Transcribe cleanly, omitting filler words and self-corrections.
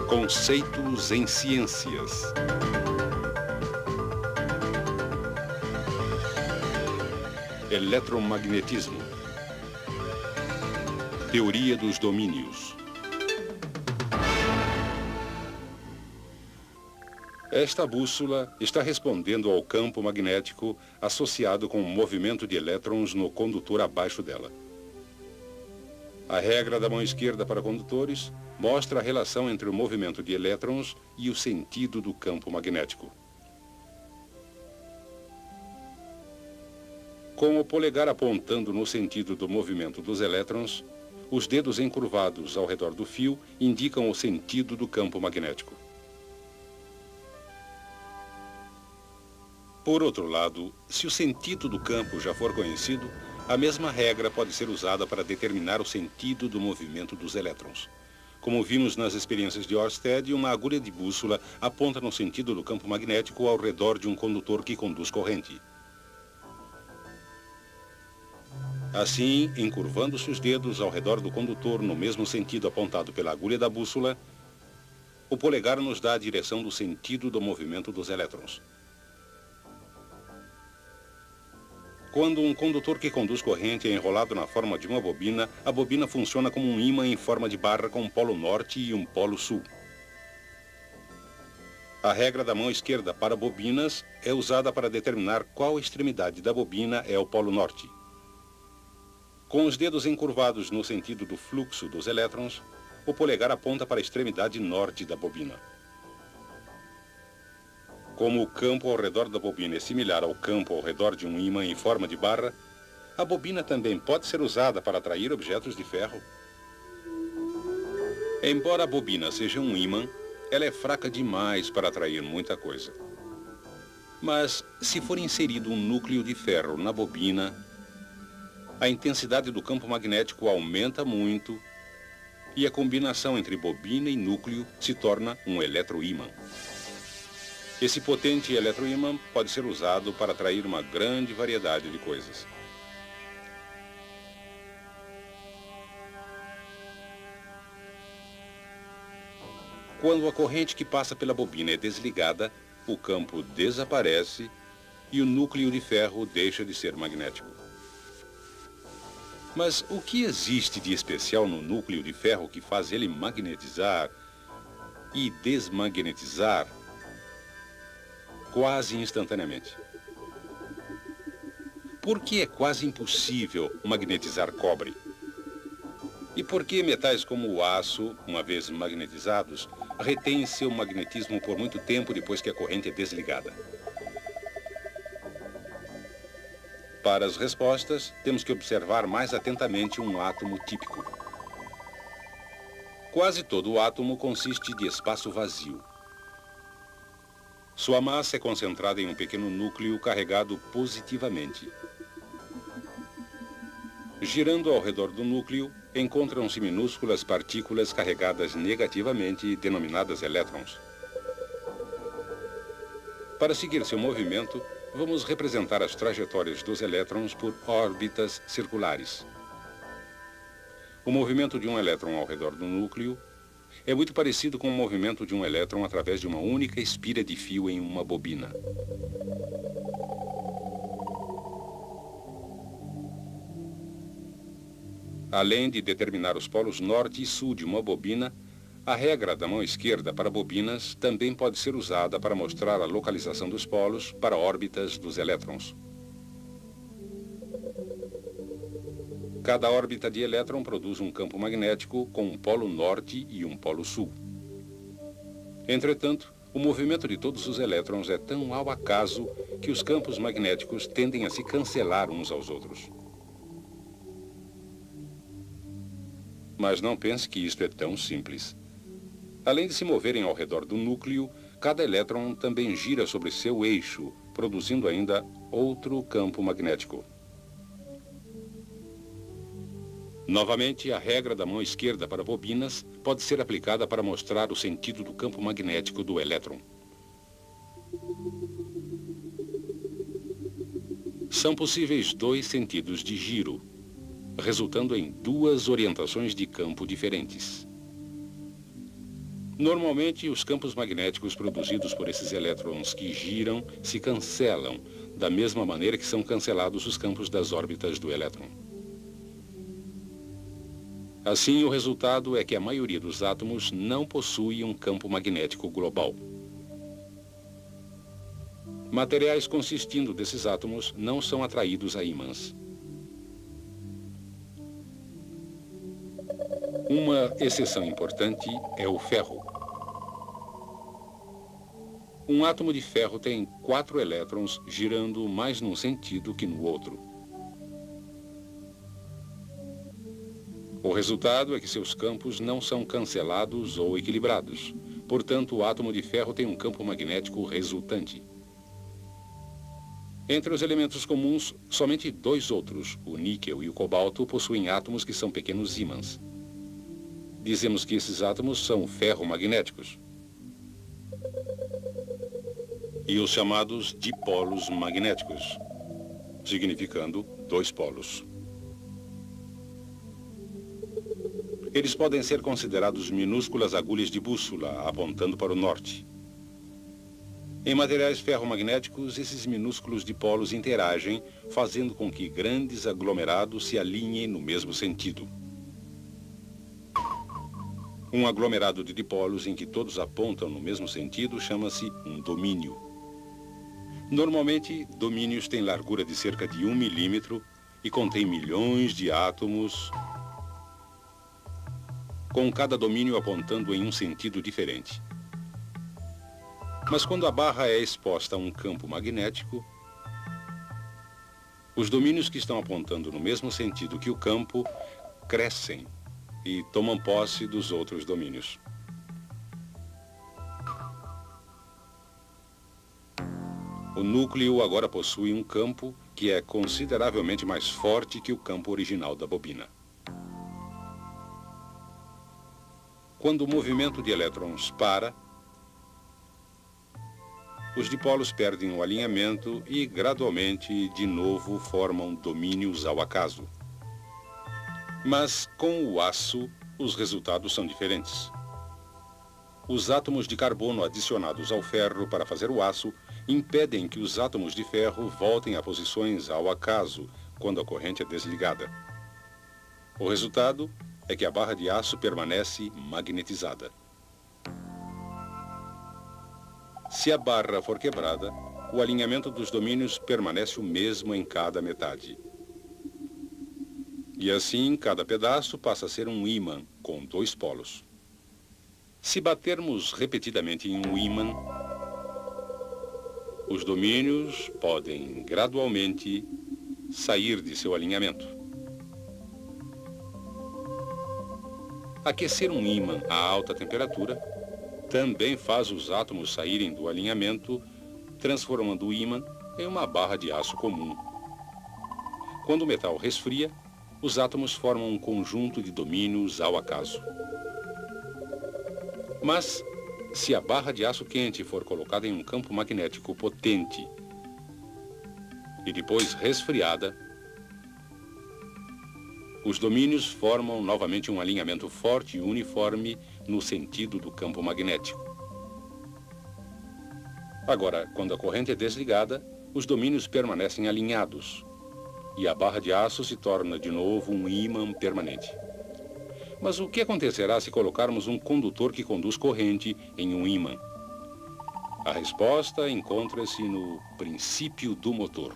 Conceitos em ciências. Eletromagnetismo. Teoria dos domínios. Esta bússola está respondendo ao campo magnético associado com o movimento de elétrons no condutor abaixo dela. A regra da mão esquerda para condutores mostra a relação entre o movimento de elétrons e o sentido do campo magnético. Com o polegar apontando no sentido do movimento dos elétrons, os dedos encurvados ao redor do fio indicam o sentido do campo magnético. Por outro lado, se o sentido do campo já for conhecido, a mesma regra pode ser usada para determinar o sentido do movimento dos elétrons. Como vimos nas experiências de Ørsted, uma agulha de bússola aponta no sentido do campo magnético ao redor de um condutor que conduz corrente. Assim, encurvando-se os dedos ao redor do condutor no mesmo sentido apontado pela agulha da bússola, o polegar nos dá a direção do sentido do movimento dos elétrons. Quando um condutor que conduz corrente é enrolado na forma de uma bobina, a bobina funciona como um ímã em forma de barra com um polo norte e um polo sul. A regra da mão esquerda para bobinas é usada para determinar qual extremidade da bobina é o polo norte. Com os dedos encurvados no sentido do fluxo dos elétrons, o polegar aponta para a extremidade norte da bobina. Como o campo ao redor da bobina é similar ao campo ao redor de um ímã em forma de barra, a bobina também pode ser usada para atrair objetos de ferro. Embora a bobina seja um ímã, ela é fraca demais para atrair muita coisa. Mas, se for inserido um núcleo de ferro na bobina, a intensidade do campo magnético aumenta muito e a combinação entre bobina e núcleo se torna um eletroímã. Esse potente eletroímã pode ser usado para atrair uma grande variedade de coisas. Quando a corrente que passa pela bobina é desligada, o campo desaparece e o núcleo de ferro deixa de ser magnético. Mas o que existe de especial no núcleo de ferro que faz ele magnetizar e desmagnetizar quase instantaneamente? Por que é quase impossível magnetizar cobre? E por que metais como o aço, uma vez magnetizados, retêm seu magnetismo por muito tempo depois que a corrente é desligada? Para as respostas, temos que observar mais atentamente um átomo típico. Quase todo o átomo consiste de espaço vazio. Sua massa é concentrada em um pequeno núcleo carregado positivamente. Girando ao redor do núcleo, encontram-se minúsculas partículas carregadas negativamente, denominadas elétrons. Para seguir seu movimento, vamos representar as trajetórias dos elétrons por órbitas circulares. O movimento de um elétron ao redor do núcleo é muito parecido com o movimento de um elétron através de uma única espira de fio em uma bobina. Além de determinar os polos norte e sul de uma bobina, a regra da mão esquerda para bobinas também pode ser usada para mostrar a localização dos polos para órbitas dos elétrons. Cada órbita de elétron produz um campo magnético com um polo norte e um polo sul. Entretanto, o movimento de todos os elétrons é tão ao acaso que os campos magnéticos tendem a se cancelar uns aos outros. Mas não pense que isto é tão simples. Além de se moverem ao redor do núcleo, cada elétron também gira sobre seu eixo, produzindo ainda outro campo magnético. Novamente, a regra da mão esquerda para bobinas pode ser aplicada para mostrar o sentido do campo magnético do elétron. São possíveis dois sentidos de giro, resultando em duas orientações de campo diferentes. Normalmente, os campos magnéticos produzidos por esses elétrons que giram se cancelam, da mesma maneira que são cancelados os campos das órbitas do elétron. Assim, o resultado é que a maioria dos átomos não possui um campo magnético global. Materiais consistindo desses átomos não são atraídos a ímãs. Uma exceção importante é o ferro. Um átomo de ferro tem 4 elétrons girando mais num sentido que no outro. O resultado é que seus campos não são cancelados ou equilibrados. Portanto, o átomo de ferro tem um campo magnético resultante. Entre os elementos comuns, somente 2 outros, o níquel e o cobalto, possuem átomos que são pequenos ímãs. Dizemos que esses átomos são ferromagnéticos. E os chamados dipolos magnéticos, significando 2 polos. Eles podem ser considerados minúsculas agulhas de bússola, apontando para o norte. Em materiais ferromagnéticos, esses minúsculos dipolos interagem, fazendo com que grandes aglomerados se alinhem no mesmo sentido. Um aglomerado de dipolos em que todos apontam no mesmo sentido chama-se um domínio. Normalmente, domínios têm largura de cerca de 1 milímetro e contêm milhões de átomos, com cada domínio apontando em um sentido diferente. Mas quando a barra é exposta a um campo magnético, os domínios que estão apontando no mesmo sentido que o campo crescem e tomam posse dos outros domínios. O núcleo agora possui um campo que é consideravelmente mais forte que o campo original da bobina. Quando o movimento de elétrons para, os dipolos perdem o alinhamento e, gradualmente, de novo formam domínios ao acaso. Mas, com o aço, os resultados são diferentes. Os átomos de carbono adicionados ao ferro para fazer o aço impedem que os átomos de ferro voltem a posições ao acaso quando a corrente é desligada. O resultado é que a barra de aço permanece magnetizada. Se a barra for quebrada, o alinhamento dos domínios permanece o mesmo em cada metade. E assim, cada pedaço passa a ser um ímã com 2 polos. Se batermos repetidamente em um ímã, os domínios podem gradualmente sair de seu alinhamento. Aquecer um ímã a alta temperatura também faz os átomos saírem do alinhamento, transformando o ímã em uma barra de aço comum. Quando o metal resfria, os átomos formam um conjunto de domínios ao acaso. Mas, se a barra de aço quente for colocada em um campo magnético potente e depois resfriada, os domínios formam novamente um alinhamento forte e uniforme no sentido do campo magnético. Agora, quando a corrente é desligada, os domínios permanecem alinhados e a barra de aço se torna de novo um ímã permanente. Mas o que acontecerá se colocarmos um condutor que conduz corrente em um ímã? A resposta encontra-se no princípio do motor.